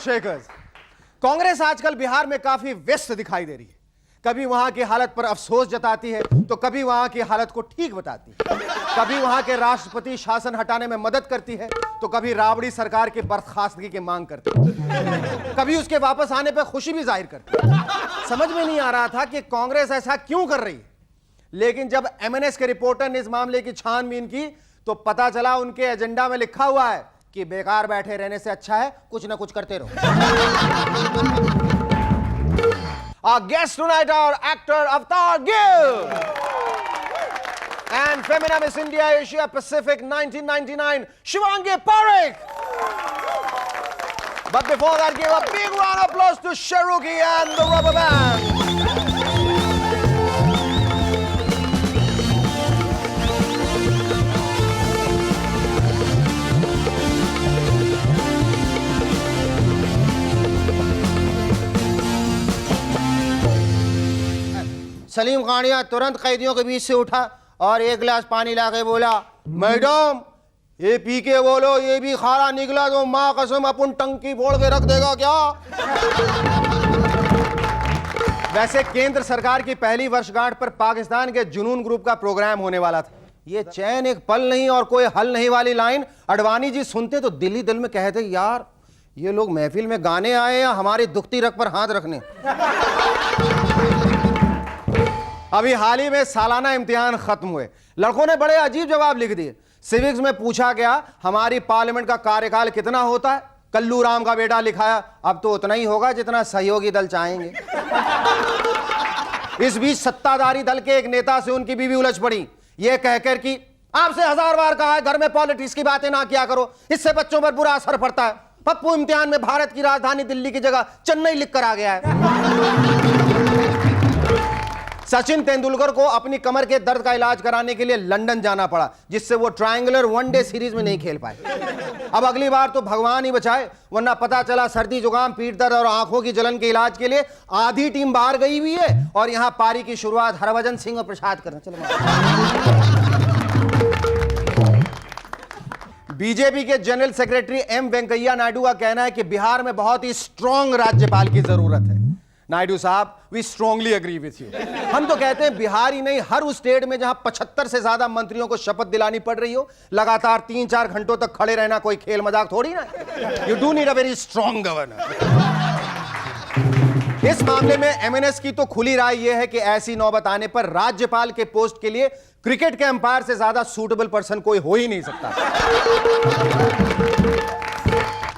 Shakers, Congress आजकल बिहार में काफी व्यस्त दिखाई दे रही है। कभी वहां की हालत पर अफसोस जताती है तो कभी वहां की हालत को ठीक बताती है। कभी वहां के राष्ट्रपति शासन हटाने में मदद करती है तो कभी राबड़ी सरकार की बर्खास्तगी की मांग करती है। कभी उसके वापस आने पर खुशी भी जाहिर करती है। समझ में नहीं आ रहा था कि कांग्रेस ऐसा क्यों कर रही है, लेकिन जब एमएनएस के रिपोर्टर ने इस मामले की छानबीन की तो पता चला उनके एजेंडा में लिखा हुआ है कि बेकार बैठे रहने से अच्छा है कुछ ना कुछ करते रहो। Our guests tonight are actor Avtar Gill and Femina Miss India Asia Pacific 1999 Shivangi Parekh. But before that, give a big round of applause to Sharuki and the Rubber Band. Salim खानिया तुरंत कैदियों के बीच से उठा और एक गिलास पानी लाके बोला, मैडम ये पी के बोलो ये भी खारा निकला तो माँ कसम अपन टंकी फोड़ के रख देगा क्या। वैसे केंद्र सरकार की पहली वर्षगांठ पर पाकिस्तान के जुनून ग्रुप का प्रोग्राम होने वाला था। ये चैन एक पल नहीं और कोई हल नहीं वाली लाइन अडवाणी जी सुनते तो दिल ही दिल में कहते, यार ये लोग महफिल में गाने आए या हमारी दुखती रग पर हाथ रखने। अभी हाल ही में सालाना इम्तिहान खत्म हुए, लड़कों ने बड़े अजीब जवाब लिख दिए। सिविक्स में पूछा गया हमारी पार्लियामेंट का कार्यकाल कितना होता है, कल्लू राम का बेटा लिखाया अब तो उतना ही होगा जितना सहयोगी दल चाहेंगे। इस बीच सत्ताधारी दल के एक नेता से उनकी बीवी उलझ पड़ी, यह कहकर कि आपसे 1000 बार कहा है घर में पॉलिटिक्स की बातें ना किया करो, इससे बच्चों पर बुरा असर पड़ता है। पप्पू इम्तिहान में भारत की राजधानी दिल्ली की जगह चेन्नई लिख कर आ गया है। सचिन तेंदुलकर को अपनी कमर के दर्द का इलाज कराने के लिए लंदन जाना पड़ा, जिससे वो ट्रायंगुलर वनडे सीरीज में नहीं खेल पाए। अब अगली बार तो भगवान ही बचाए, वरना पता चला सर्दी जुकाम पीठ दर्द और आंखों की जलन के इलाज के लिए आधी टीम बाहर गई हुई है और यहां पारी की शुरुआत हरभजन सिंह और प्रसाद करना। चलो बीजेपी के general secretary M Venkaiah Naidu का कहना है कि बिहार में बहुत ही स्ट्रांग राज्यपाल की जरूरत है। नायडू साहब, we strongly agree with you. हम तो कहते हैं बिहार ही नहीं हर उस स्टेट में जहां 75 से ज्यादा मंत्रियों को शपथ दिलानी पड़ रही हो, लगातार 3-4 घंटों तक खड़े रहना कोई खेल मजाक थोड़ी ना। You do need a very strong governor. इस मामले में एमएनएस की तो खुली राय यह है कि ऐसी नौबत आने पर राज्यपाल के पोस्ट के लिए क्रिकेट के अंपायर से ज्यादा सूटेबल पर्सन कोई हो ही नहीं सकता।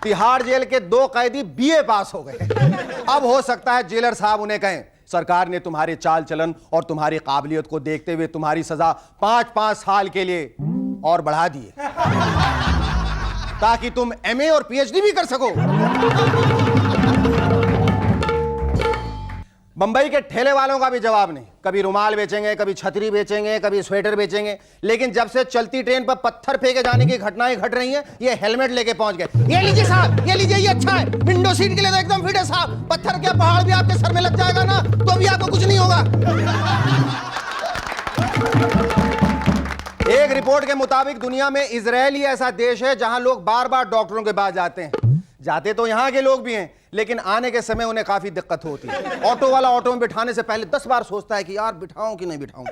तिहाड़ जेल के 2 कैदी बीए पास हो गए। अब हो सकता है जेलर साहब उन्हें कहें, सरकार ने तुम्हारे चाल चलन और तुम्हारी काबिलियत को देखते हुए तुम्हारी सजा 5-5 साल के लिए और बढ़ा दी है, ताकि तुम एमए और पीएचडी भी कर सको। बंबई के ठेले वालों का भी जवाब नहीं, कभी रुमाल बेचेंगे, कभी छतरी बेचेंगे, कभी स्वेटर बेचेंगे, लेकिन जब से चलती ट्रेन पर पत्थर फेंके जाने की घटनाएं घट रही हैं, ये हेलमेट लेके पहुंच गए। ये लीजिए साहब, ये लीजिए, ये अच्छा है, विंडो सीट के लिए तो एकदम फिट है साहब। पत्थर क्या पहाड़ भी आपके सर में लग जाएगा ना तो भी आपको कुछ नहीं होगा। एक रिपोर्ट के मुताबिक दुनिया में इजराइल ही ऐसा देश है जहां लोग बार बार डॉक्टरों के पास जाते हैं। जाते तो यहां के लोग भी हैं, लेकिन आने के समय उन्हें काफी दिक्कत होती है। ऑटो वाला ऑटो में बिठाने से पहले 10 बार सोचता है कि यार बिठाऊं कि नहीं बिठाऊं,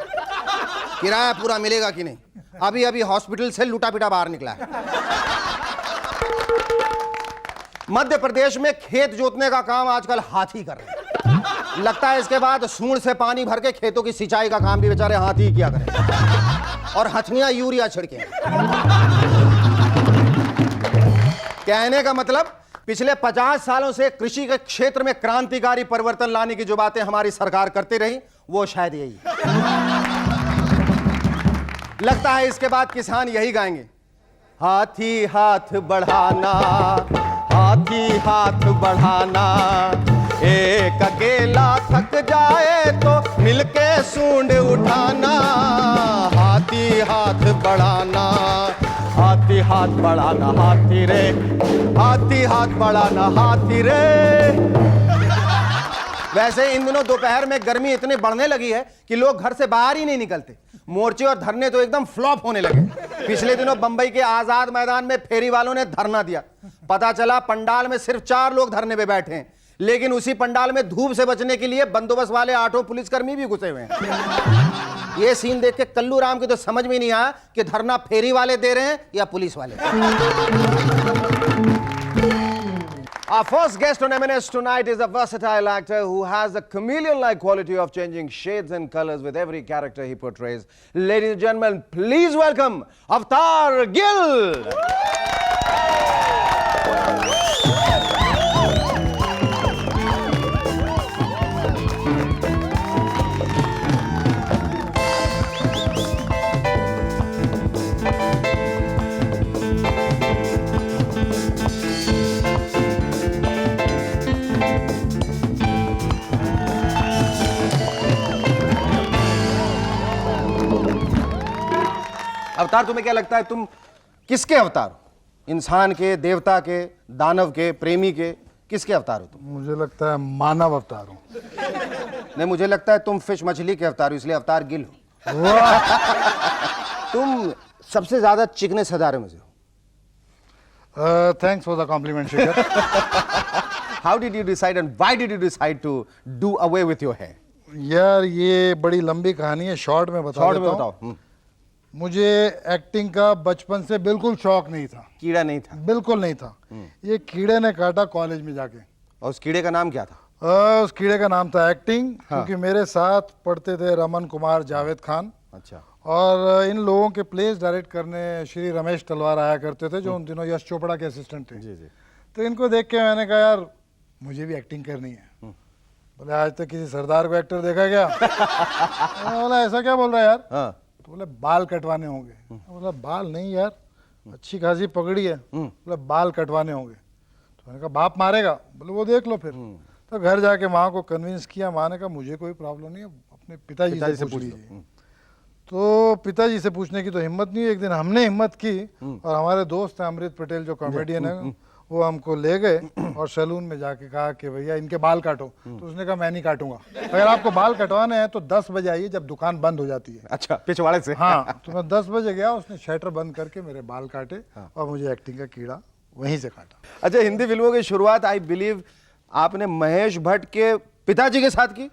किराया पूरा मिलेगा कि नहीं। अभी अभी हॉस्पिटल से लूटा पिटा बाहर निकला है। मध्य प्रदेश में खेत जोतने का काम आजकल हाथी कर रहे हैं। लगता है इसके बाद सूंड से पानी भर के खेतों की सिंचाई का काम भी बेचारे हाथी किया करें और हथनियां यूरिया छिड़के। कहने का मतलब पिछले 50 सालों से कृषि के क्षेत्र में क्रांतिकारी परिवर्तन लाने की जो बातें हमारी सरकार करती रही, वो शायद यही। लगता है इसके बाद किसान यही गाएंगे, हाथी हाथ बढ़ाना, हाथी हाथ बढ़ाना, एक अकेला थक जाए तो मिलके सूंड उठाना, हाथी हाथ बढ़ाना, हाथी हाथ बढ़ाना, हाथी रे, हाथी हाथ बढ़ाना, हाथी रे। वैसे इन दिनों दोपहर में गर्मी इतनी बढ़ने लगी है कि लोग घर से बाहर ही नहीं निकलते। मोर्चे और धरने तो एकदम फ्लॉप होने लगे। पिछले दिनों बंबई के आजाद मैदान में फेरी वालों ने धरना दिया। पता चला पंडाल में सिर्फ 4 लोग धरने पे बैठे हैं, लेकिन उसी पंडाल में धूप से बचने के लिए बंदोबस्त वाले 8 पुलिसकर्मी भी घुसे हुए हैं। ये सीन देख के कल्लू राम की तो समझ में नहीं आया कि धरना फेरी वाले दे रहे हैं या पुलिस वाले। Our first guest on M&S tonight is a versatile actor who has a chameleon-like quality of changing shades and colors with every character he portrays. Ladies and gentlemen, please welcome Avtar Gill. अवतार, तुम्हें क्या लगता है तुम किसके अवतार हो? इंसान के, देवता के, दानव के, प्रेमी के, किसके अवतार हो तुम? मुझे लगता है मानव अवतार हूँ। नहीं, मुझे लगता है तुम फिश मछली के अवतार हो, इसलिए अवतार गिल हो। तुम सबसे ज्यादा चिकने सदारे में से हो। Thanks for the compliment Shekhar. How did you decide and why did you decide to do away with your hair? यार ये बड़ी लंबी कहानी है, शॉर्ट में बता देता हूँ। बताओ। मुझे एक्टिंग का बचपन से बिल्कुल शौक नहीं था। कीड़ा नहीं था? बिल्कुल नहीं था। ये कीड़े ने काटा कॉलेज में जाके। और उस कीड़े का नाम क्या था? उस कीड़े का नाम था एक्टिंग। हाँ। क्योंकि मेरे साथ पढ़ते थे रमन कुमार, जावेद खान। अच्छा। और इन लोगों के प्लेस डायरेक्ट करने श्री रमेश तलवार आया करते थे, जो उन दिनों यश चोपड़ा के असिस्टेंट थे। जी जी। तो इनको देख के मैंने कहा यार मुझे भी एक्टिंग करनी है। बोले आज तक किसी सरदार को एक्टर देखा क्या? बोला ऐसा क्या बोल रहा है यार? हाँ। तो बोले बाल कटवाने होंगे। बोला बाल नहीं यार, अच्छी खासी पगड़ी है। बोले बाल कटवाने होंगे। तो मैंने कहा बाप मारेगा? बोले वो देख लो फिर। तो घर जाके माँ को कन्विंस किया। माँ ने कहा मुझे कोई प्रॉब्लम नहीं है, अपने पिताजी से पूछ लीजिए। तो पिताजी से पूछने की तो हिम्मत नहीं। एक दिन हमने हिम्मत की और हमारे दोस्त हैं अमृत पटेल जो कॉमेडियन है, वो हमको ले गए और सैलून में जाके कहा कि भैया इनके बाल काटो। तो उसने कहा मैं नहीं काटूंगा, अगर आपको बाल कटवाने हैं तो 10 बजे आइए जब दुकान बंद हो जाती है। अच्छा, पिछवाड़े से? हाँ। तो मैं 10 बजे गया, उसने शटर बंद करके मेरे बाल काटे और मुझे एक्टिंग का कीड़ा वहीं से काटा। अच्छा, हिंदी फिल्मों की शुरुआत आई बिलीव आपने महेश भट्ट के पिताजी के साथ की?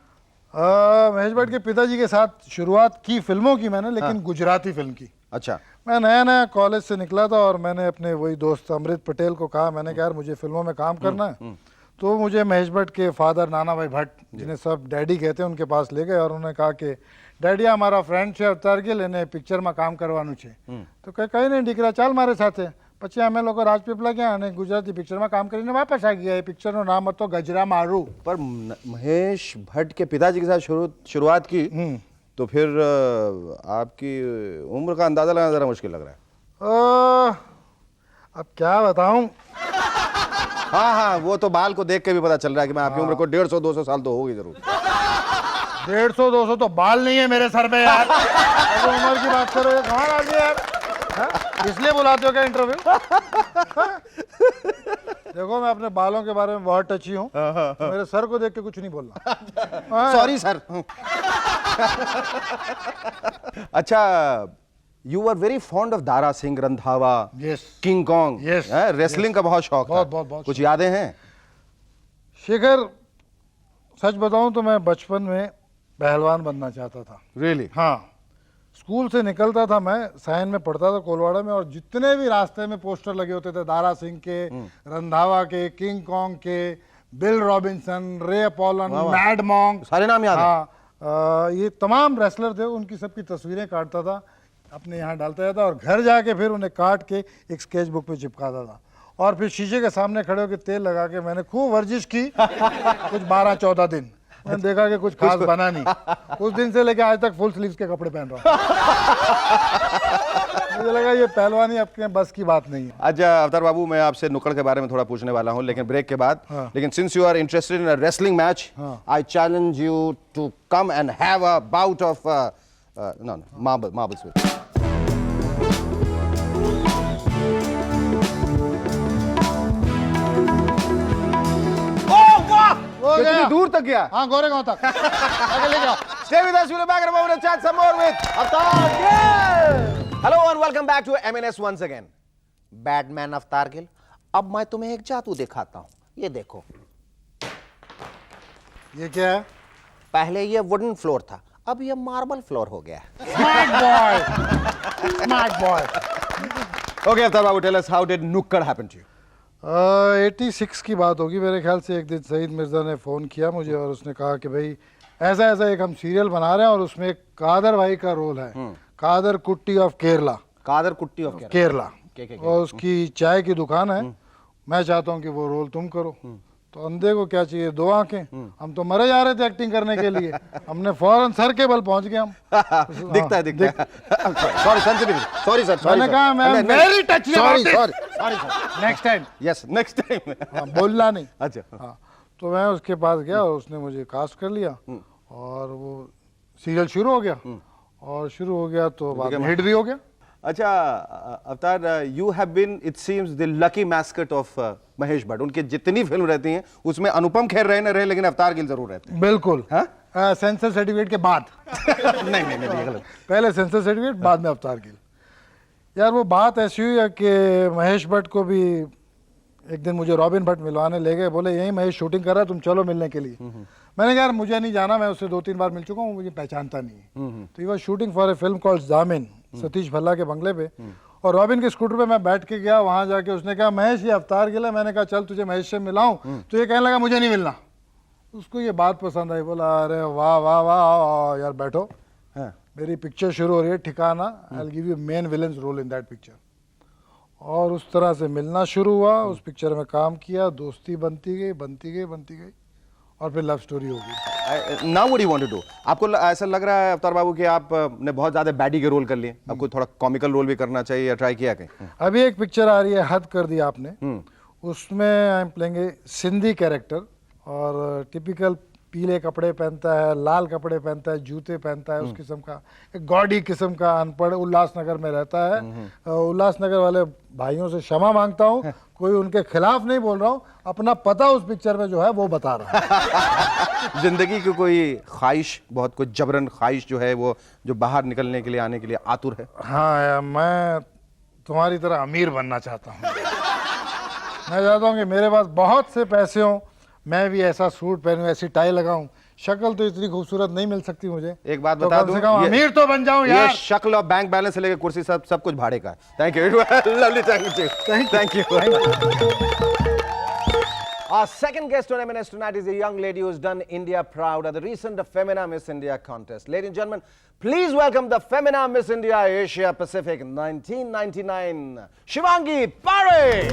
महेश भट्ट के पिताजी के साथ शुरुआत की फिल्मों की मैंने, लेकिन गुजराती फिल्म की। अच्छा। मैं नया नया कॉलेज से निकला था और मैंने अपने वही दोस्त अमृत पटेल को कहा, मैंने कहा यार मुझे फिल्मों में काम करना है। तो मुझे महेश भट्ट के फादर नाना भाई भट्ट, जिन्हें सब डैडी कहते हैं, उनके पास ले गए और उन्होंने कहा कि डैडी हमारा फ्रेंड है अवतार गिल, इन्हें पिक्चर में काम करवानु छे। तो कहीं नहीं दिख रहा, चाल मारे साथे। પછી અમે લોકો રાજપીપળા ગયા અને ગુજરાતી પિક્ચરમાં કામ કરીને વાપસ આવી ગયા। એ પિક્ચરનું નામ હતો ગજરા મારું। पर महेश भट्ट के पिताजी के साथ शुरुआत की, तो फिर आपकी उम्र का अंदाजा लगाना जरा मुश्किल लग रहा है। अब क्या बताऊं? हाँ हाँ, वो तो बाल को देख के भी पता चल रहा है कि मैं आपकी उम्र को 150-200 साल तो होगी जरूर। 150-200 तो बाल नहीं है मेरे सर पे यार। अब उम्र की बात करो, कहाँ आ गए यार? इसलिए बुलाते हो क्या इंटरव्यू? देखो मैं अपने बालों के बारे में बहुत टची हूँ, तो मेरे सर को देख के कुछ नहीं बोलना। Sorry sir. अच्छा, you were very fond of Dara Singh, Randhawa, King Kong, wrestling का बहुत शौक था। बहुत कुछ यादें हैं? शेखर सच बताऊं तो मैं बचपन में पहलवान बनना चाहता था। रियली? हाँ। स्कूल से निकलता था, मैं साइन में पढ़ता था कोलवाड़ा में, और जितने भी रास्ते में पोस्टर लगे होते थे दारा सिंह के, रंधावा के, किंग कॉन्ग के, बिल रॉबिन्सन, रे अपॉलन, मैड मॉन्ग, सारे नाम याद हैं? हाँ। ये तमाम रेसलर थे, उनकी सबकी तस्वीरें काटता था, अपने यहाँ डालता था और घर जाके फिर उन्हें काट के एक स्केच बुक पे चिपकाता था। और फिर शीशे के सामने खड़े होकर तेल लगा के मैंने खूब वर्जिश की कुछ 12-14 दिन। मैंने देखा कि कुछ खास बना नहीं। उस दिन से लेके आज तक फुल स्लीव्स के कपड़े पहन रहा हूँ। मुझे लगा ये पहलवानी आपके बस की बात नहीं है। अच्छा अवतार बाबू, मैं आपसे नुक्कड़ के बारे में थोड़ा पूछने वाला हूँ, लेकिन ब्रेक के बाद। लेकिन since you are interested in a wrestling match, I challenge you to come and have a bout of marbles with. कितनी दूर तक गया? हाँ, गोरेगांव तक। आगे ले जाओ। Stay with us. We'll be back in a moment to chat some more with Avtar Gill. Hello and welcome back to M&S once again. Batman Avtar Gill. अब मैं तुम्हें एक जादू दिखाता हूँ, ये देखो। ये क्या है? पहले ये वुडन फ्लोर था, अब ये मार्बल फ्लोर हो गया है। Smart boy, smart boy. Okay Aftar Babu, tell us how did Nukkad happen to you? 86 की बात होगी मेरे ख्याल से। एक दिन सईद मिर्ज़ा ने फ़ोन किया मुझे और उसने कहा कि भाई ऐसा ऐसा एक हम सीरियल बना रहे हैं और उसमें एक कादर भाई का रोल है, कादर कुट्टी ऑफ केरला। कादर कुट्टी ऑफ केरला। और उसकी चाय की दुकान है, मैं चाहता हूँ कि वो रोल तुम करो। तो अंधे को क्या चाहिए, दो आंखें। हम तो मरे जा रहे थे एक्टिंग करने के लिए, हमने फौरन सर के बल पहुंच गए हम। दिखता है। सॉरी सॉरी सर, मैंने कहा मैं very touch, sorry sir, next time. Yes next time. बोलना नहीं। अच्छा। हाँ, तो मैं उसके पास गया और उसने मुझे कास्ट कर लिया और वो सीरियल शुरू हो गया। और शुरू हो गया तो बाद में हिट भी हो गया। अच्छा Avtar, you have been it seems the lucky mascot of Mahesh Bhatt. उनके जितनी फिल्म रहती हैं उसमें अनुपम खेर रहे न रहे, लेकिन अवतार गिल जरूर रहते हैं। बिल्कुल। हाँ? सेंसर सर्टिफिकेट के बाद। नहीं गलत। पहले सेंसर सर्टिफिकेट, बाद में अवतार गिल। यार वो बात ऐसी हुई है कि महेश भट्ट को भी एक दिन मुझे रॉबिन भट्ट मिलवाने ले गए, बोले यही महेश शूटिंग कर रहा है, तुम चलो मिलने के लिए। मैंने कहा यार मुझे नहीं जाना, मैं उससे 2-3 बार मिल चुका हूँ, मुझे पहचानता नहीं है। तो ये was shooting for a film called जामिन, सतीश भल्ला के बंगले पे। और रॉबिन के स्कूटर पे मैं बैठ के गया, वहां जाके उसने कहा महेश ये अवतार गिल है। मैंने कहा चल तुझे महेश से मिलाऊं, तो ये कहने लगा मुझे नहीं मिलना। उसको ये बात पसंद आई, बोला अरे वाह वाह वाह यार बैठो, मेरी पिक्चर शुरू हो रही है ठिकाना, I will give you main villain's role in that picture. और उस तरह से मिलना शुरू हुआ, उस पिक्चर में काम किया, दोस्ती बनती गई और फिर लव स्टोरी हो गई। Now what do you want to do? आपको ऐसा लग रहा है अवतार बाबू कि आप ने बहुत ज्यादा बैडी के रोल कर लिए, आपको थोड़ा कॉमिकल रोल भी करना चाहिए, या ट्राई किया कहीं? अभी एक पिक्चर आ रही है, हद कर दी आपने, उसमें I am playing a Sindhi character. और टिपिकल पीले कपड़े पहनता है, लाल कपड़े पहनता है, जूते पहनता है, उस किस्म का एक गॉडी किस्म का, अनपढ़, उल्लासनगर में रहता है। उल्लासनगर वाले भाइयों से क्षमा मांगता हूँ, कोई उनके खिलाफ नहीं बोल रहा हूँ, अपना पता उस पिक्चर में जो है वो बता रहा हूँ। जिंदगी की कोई ख्वाहिश, बहुत कुछ जबरन ख्वाहिश जो है वो, जो बाहर निकलने के लिए, आने के लिए आतुर है? हाँ यार, मैं तुम्हारी तरह अमीर बनना चाहता हूँ। मैं चाहता हूँ कि मेरे पास बहुत से पैसे हों, मैं भी ऐसा सूट पहनूं, ऐसी टाई लगाऊं। शक्ल तो इतनी खूबसूरत नहीं मिल सकती मुझे, एक बात तो बता कम दूं, से कम अमीर तो बन जाऊं यार। ये शक्ल और बैंक बैलेंस से लेकर कुर्सी सब कुछ भाड़े का है। Thank you, lovely, thank you. Our second guest on M&S tonight is a young lady who's done India proud at the recent Femina Miss India contest. Ladies and gentlemen, please welcome the Femina Miss India Asia Pacific 1999, Shivangi Parekh.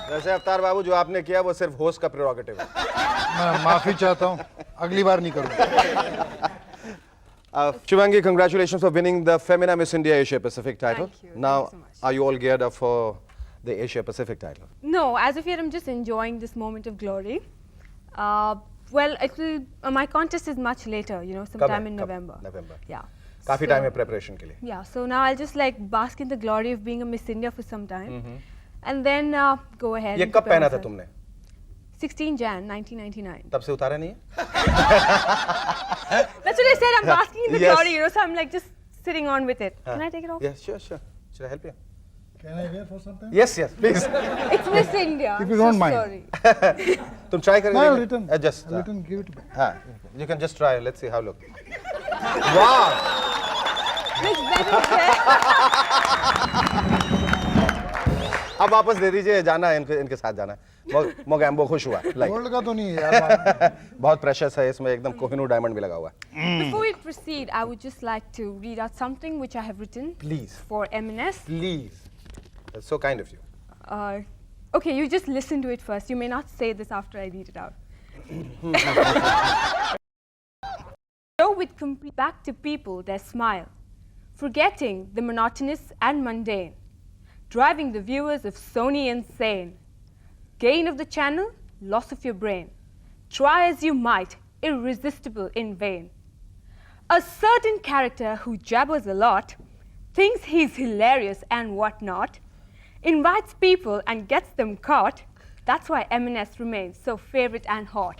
वैसे अवतार बाबू जो आपने किया वो सिर्फ host का prerogative है। मैं माफी चाहता हूँ, अगली बार नहीं करूँगा। Shivangi, congratulations for winning the Femina Miss India Asia Pacific title. Thank you. Now, Thank you so much. are you all geared up for the Asia Pacific title? No, as of yet, I'm just enjoying this moment of glory. Well, actually, my contest is much later, you know, sometime in November. November. Yeah. काफी So- time है preparation के लिए. Yeah, so now I'll just like bask in the glory of being a Miss India for some time. And then go ahead. ये and कब prepare पहना था myself. तुमने? 16 Jan 1999. तब से उतारा नहीं है? That's what I said, I'm basking in the Yes. glory, you know, so I'm like just sitting on with it. Can I take it off? Yeah, sure. Should I help you? Can I wear for something? Yes, please. It's Miss India. If I'm you don't so mind. Sorry. तुम try करके No, I'll देखना? return. Just. I'll return, give it back. हाँ, you can just try. Let's see how look. Wow. Looks better there. अब वापस दे दीजिए, जाना है इनके साथ जाना है। मोगैम्बो खुश हुआ। Like. गोल्ड का तो नहीं है यार। बहुत प्रेशियस है इसमें, एकदम कोहिनूर डायमंड भी लगा हुआ है। Before we proceed, I would just like to read out something which I have written Please. for M&S. Please. That's so kind of you. Okay, you just listen to it first. You may not say this after I read it out. Show with complete back to people their smile, forgetting the monotonous and mundane, driving the viewers of Sony insane. Gain of the channel, loss of your brain. Try as you might, irresistible in vain. A certain character who jabbers a lot, thinks he's hilarious and whatnot, invites people and gets them caught. That's why M&S remains so favorite and hot.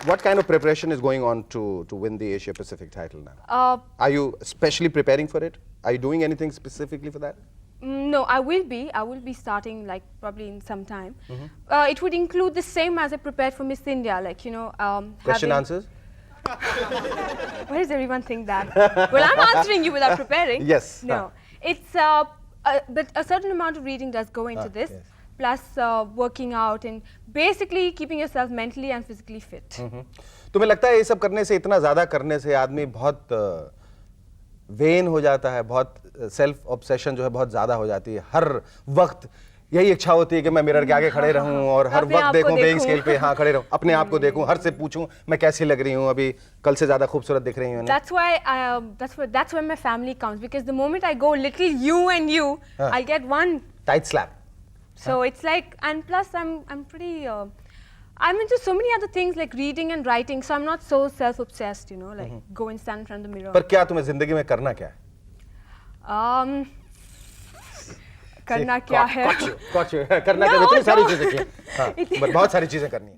What kind of preparation is going on to win the Asia Pacific title now? Are you especially preparing for it? Are you doing anything specifically for that? No, I will be. I will be starting like probably in some time. It would include the same as I prepared for Miss India, like Question answers? Why does everyone think that? Well, I'm answering you without preparing. Yes. No, it's but a certain amount of reading does go into this, yes. plus working out and basically keeping yourself mentally and physically fit. तुम्हें लगता है ये सब करने से, इतना ज्यादा करने से आदमी बहुत वेन हो जाता है, बहुत सेल्फ ऑब्सेशन जो है बहुत ज्यादा हो जाती है, हर वक्त यही इच्छा होती है कि मैं मिरर के आगे खड़े रहूं और हर वक्त देखूं, बेइंग स्केल पे हाँ खड़े रहूं, अपने आप को देखूं, हर से पूछूं मैं कैसी लग रही हूं, अभी कल से ज्यादा खूबसूरत दिख रही हूं ना? That's where my family counts, because the moment I go little you and you, I'll get one tight slap. So it's like, and plus I'm pretty, I'm into so many other things like reading and writing, so I'm not so self-obsessed, like go and stand in front of the mirror. पर क्या तुम्हें जिंदगी में करना क्या है? करना क्या है? करना क्या है? इतनी सारी चीजें की, हाँ, बहुत सारी चीजें करनी है.